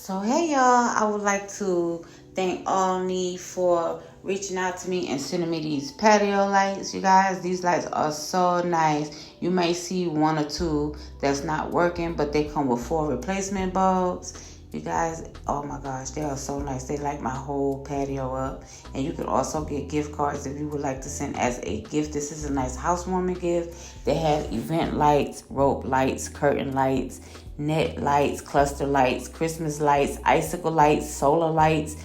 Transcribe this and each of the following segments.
So hey y'all, I would like to thank OLLNY for reaching out to me and sending me these patio lights. You guys, these lights are so nice. You may see one or two that's not working, but they come with 4 replacement bulbs. You guys, oh my gosh, they are so nice. They light my whole patio up. And you can also get gift cards if you would like to send as a gift. This is a nice housewarming gift. They have event lights, rope lights, curtain lights, net lights, cluster lights, Christmas lights, icicle lights, solar lights,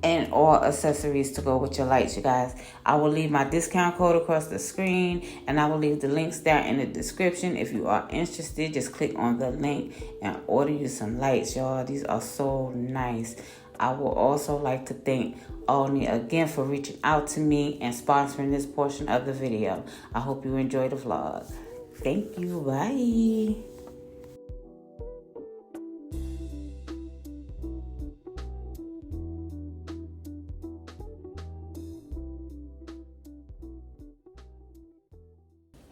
and all accessories to go with your lights, you guys. I will leave my discount code across the screen, and I will leave the links down in the description. If you are interested, just click on the link and order you some lights, y'all. These are so nice. I would also like to thank OLLNY again for reaching out to me and sponsoring this portion of the video. I hope you enjoy the vlog. Thank you. Bye.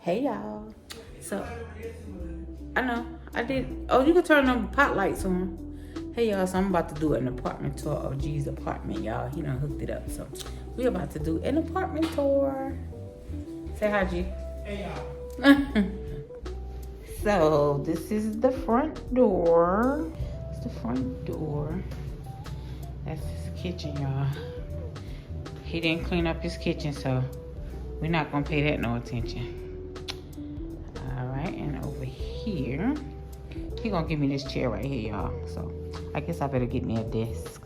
Hey y'all. So I know I did. Oh, you can turn them pot lights on. Hey y'all, so I'm about to do an apartment tour of G's apartment, y'all. He done hooked it up. So we about to do an apartment tour. Say hi, G. Hey y'all. So this is the front door. It's the front door. That's his kitchen, y'all. He didn't clean up his kitchen, so we're not gonna pay that no attention. Alright, and over here, he gonna give me this chair right here, y'all. So I guess I better get me a desk.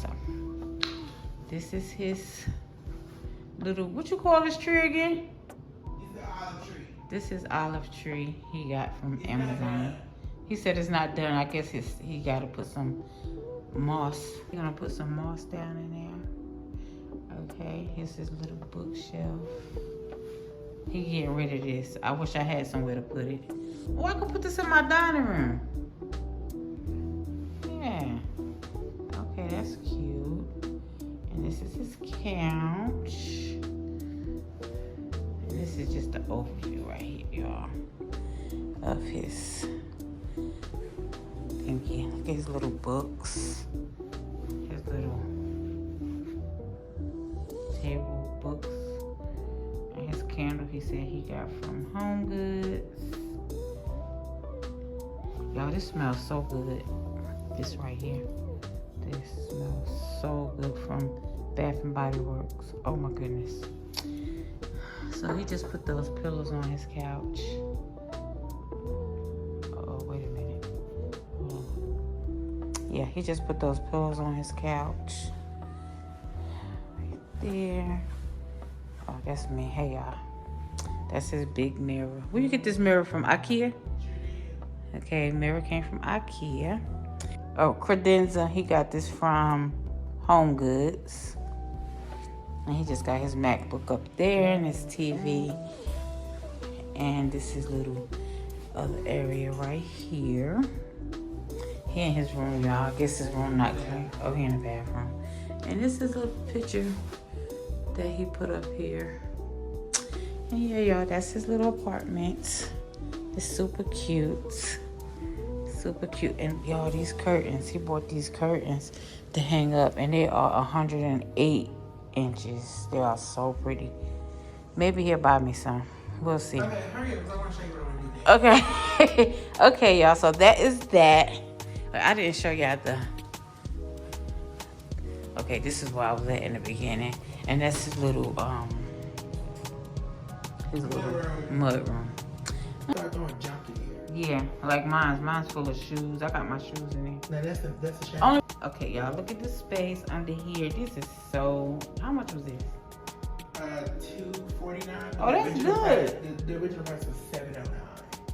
So this is his little, what you call this tree again? It's the olive tree. This is olive tree he got from Amazon. He said it's not done. I guess he gotta put some moss. He's gonna put some moss down in there. Okay, here's his little bookshelf. He getting rid of this. I wish I had somewhere to put it. Oh, I could put this in my dining room. Yeah. Okay, that's cute. And this is his couch. And this is just the overview right here, y'all, of his thingy. Look at his little books. His little table books. His candle he said he got from Home Goods. Y'all, this smells so good. This right here. This smells so good from Bath and Body Works. Oh my goodness. So he just put those pillows on his couch. Oh, wait a minute. Yeah, he just put those pillows on his couch. Right there. Oh, that's me. Hey, y'all. That's his big mirror. Where you get this mirror from? IKEA? Okay, mirror came from IKEA. Oh, credenza. He got this from Home Goods. And he just got his MacBook up there and his TV. And this is little other area right here. He in his room, y'all. I guess his room not clean. Oh, he in the bathroom. And this is a picture that he put up here. And yeah, y'all, that's his little apartment. It's super cute. Super cute. And y'all, these curtains, he bought these curtains to hang up, and they are 108 inches. They are so pretty. Maybe he'll buy me some. We'll see. Okay, hurry up, 'cause I want to show you what I'm gonna do next. Okay. Okay, y'all, so that is that. I didn't show y'all the... Okay, this is where I was at in the beginning. And that's his little mud room. Start throwing junk in here. Yeah, like mine's full of shoes. I got my shoes in there. Now that's the shower. Okay, y'all, look at the space under here. This is so, how much was this? $249. Oh, that's good. The original price was $709.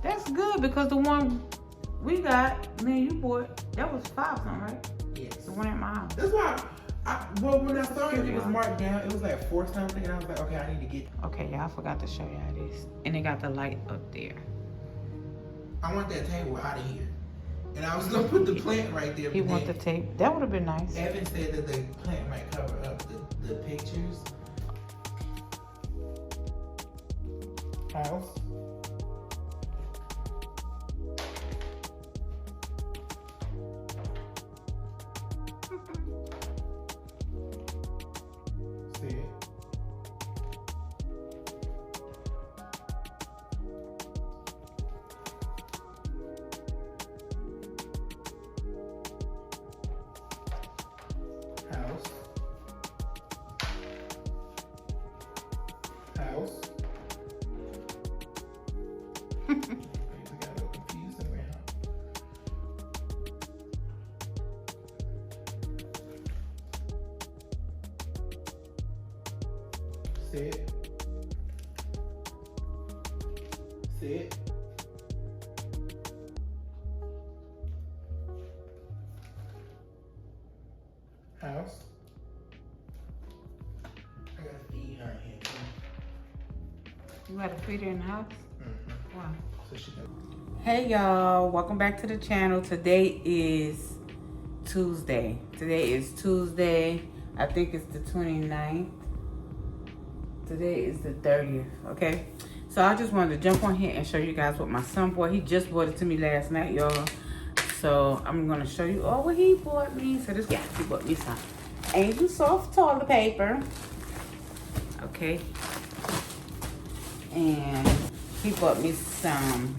That's good, because the one we got, me and you bought, that was $5 something, right? Yes. The one at my house. That's why. When I saw it was marked down. It was like $4 something, and I was like, okay, I need to get. Okay, y'all, I forgot to show y'all this. And it got the light up there. I want that table out of here. And I was gonna put the plant right there. He want the tape. That would have been nice. Evan said that the plant might cover up the pictures. House. Sit. Sit. House. I gotta feed her here too. You gotta feed her in the house? Mm-hmm. Wow. So she can. Hey y'all, welcome back to the channel. Today is Tuesday. I think it's the 29th. Today is the 30th, okay? So I just wanted to jump on here and show you guys what my son bought. He just bought it to me last night, y'all. So I'm gonna show you all what he bought me. So this guy, he bought me some Angel Soft toilet paper, okay? And he bought me some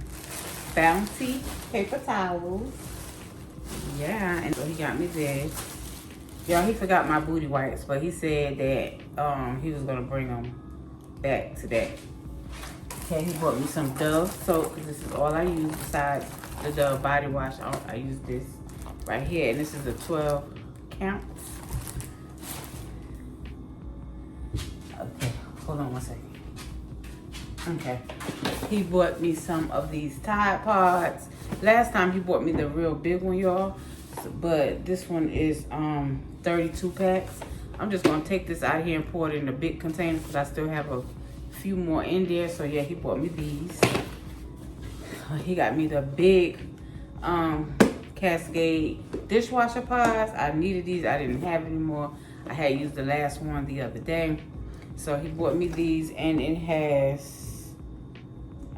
Bounty paper towels. Yeah, and so he got me this. Y'all, he forgot my booty wipes, but he said that he was gonna bring them back today. Okay, he bought me some Dove soap, because this is all I use besides the Dove body wash. I use this right here, and this is a 12 counts. Okay, hold on one second. Okay, he bought me some of these Tide Pods. Last time he bought me the real big one, y'all, but this one is 32 packs. I'm just gonna take this out of here and pour it in a big container because I still have a few more in there. So yeah, he bought me these. He got me the big Cascade dishwasher pods. I needed these. I didn't have any more. I had used the last one the other day. So he bought me these, and it has,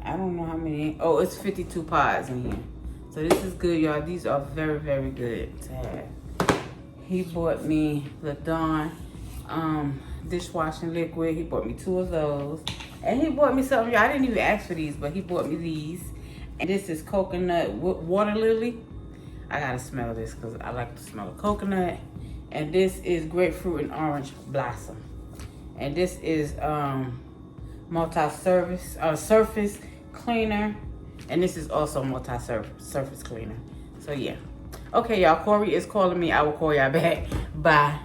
I don't know how many. Oh, it's 52 pods in here. So this is good, y'all. These are very, very good to have. He bought me the Dawn dishwashing liquid. He bought me 2 of those. And he bought me something, y'all. I didn't even ask for these, but he bought me these. And this is coconut water lily. I gotta smell this because I like to smell the coconut. And this is grapefruit and orange blossom. And this is surface cleaner. And this is also surface cleaner. So yeah. Okay, y'all, Corey is calling me. I will call y'all back. Bye.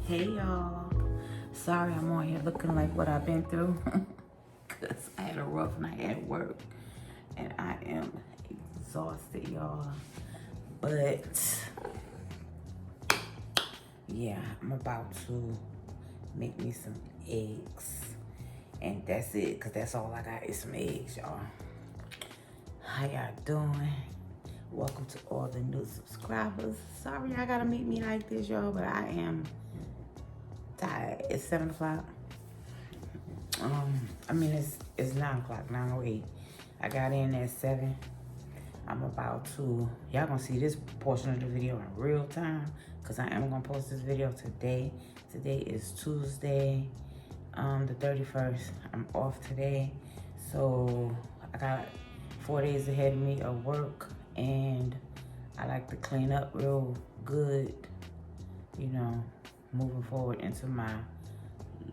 Hey y'all, sorry I'm on here looking like what I've been through because I had a rough night at work and I am exhausted, y'all. But yeah, I'm about to make me some eggs and that's it, because that's all I got is some eggs, y'all. How y'all doing? Welcome to all the new subscribers. Sorry I gotta meet me like this, y'all, but I am tired. It's 7 o'clock. I mean, it's 9 o'clock, 9:08. I got in at 7. I'm about to, y'all gonna see this portion of the video in real time because I am gonna post this video today. Today is Tuesday, the 31st. I'm off today. So I got 4 days ahead of me of work and I like to clean up real good, you know, moving forward into my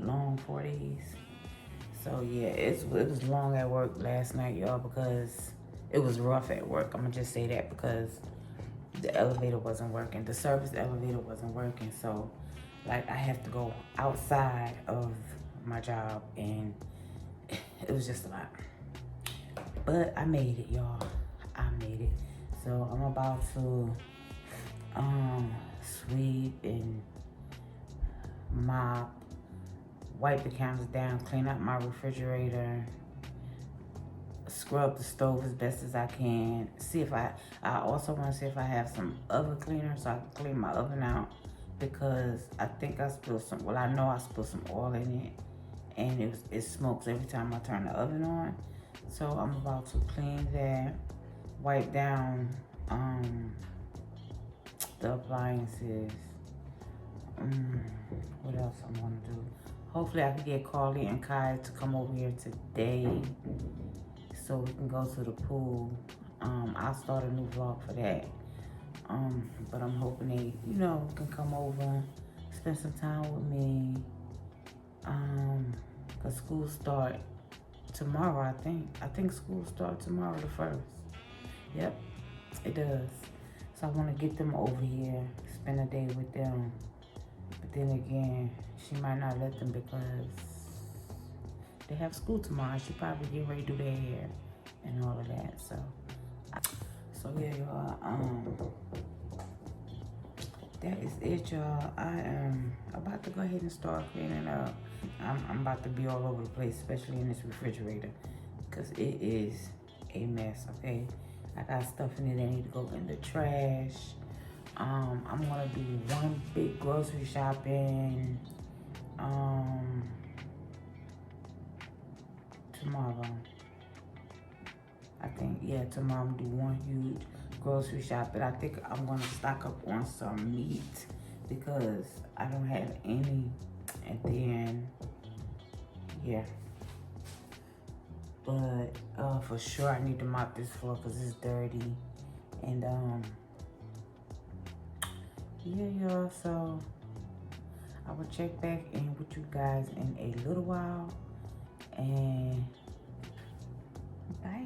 long 40s. So yeah, it was long at work last night, y'all, because it was rough at work. I'm gonna just say that because the elevator wasn't working. The service elevator wasn't working. So like I have to go outside of my job, and it was just a lot. But I made it, y'all. I made it. So I'm about to sweep and mop, wipe the counters down, clean up my refrigerator, scrub the stove as best as I can. See if I also want to see if I have some oven cleaner so I can clean my oven out, because I think I spilled some, well, I know I spilled some oil in it, and it smokes every time I turn the oven on. So I'm about to clean that, wipe down the appliances. What else I'm gonna do? Hopefully I can get Carly and Kai to come over here today so we can go to the pool. I'll start a new vlog for that. But I'm hoping they, can come over, spend some time with me. Cause school start tomorrow, I think. I think school starts tomorrow, the 1st. Yep, it does. So I want to get them over here, spend a day with them. But then again, she might not let them because they have school tomorrow. She probably get ready to do their hair and all of that. So yeah, y'all. That is it, y'all. I am about to go ahead and start cleaning up. I'm about to be all over the place, especially in this refrigerator, because it is a mess, okay? I got stuff in it that need to go in the trash. I'm gonna do one big grocery shopping tomorrow. I think, yeah, tomorrow I'm gonna do one huge grocery shopping. I think I'm gonna stock up on some meat because I don't have any. And then, yeah. But for sure I need to mop this floor because it's dirty. And yeah, y'all, so I will check back in with you guys in a little while. And bye.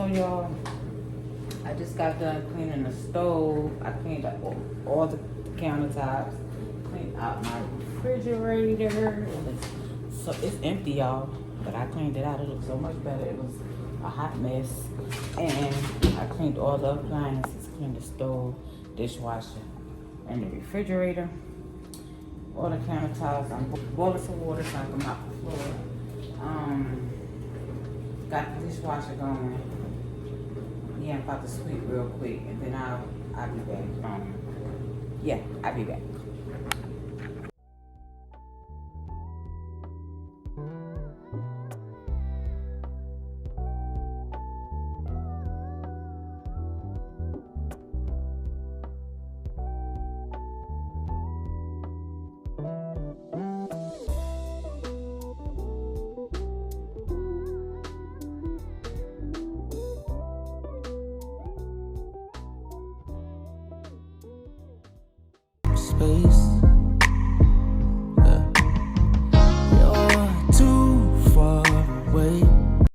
So y'all, I just got done cleaning the stove. I cleaned up all the countertops, cleaned out my refrigerator. So it's empty, y'all, but I cleaned it out. It looked so much better. It was a hot mess. And I cleaned all the appliances, cleaned the stove, dishwasher, and the refrigerator. All the countertops. I'm boiling some water so I can mop the floor. Got the dishwasher going. Yeah, I'm about to sweep real quick, and then I'll be back. Yeah, I'll be back. Space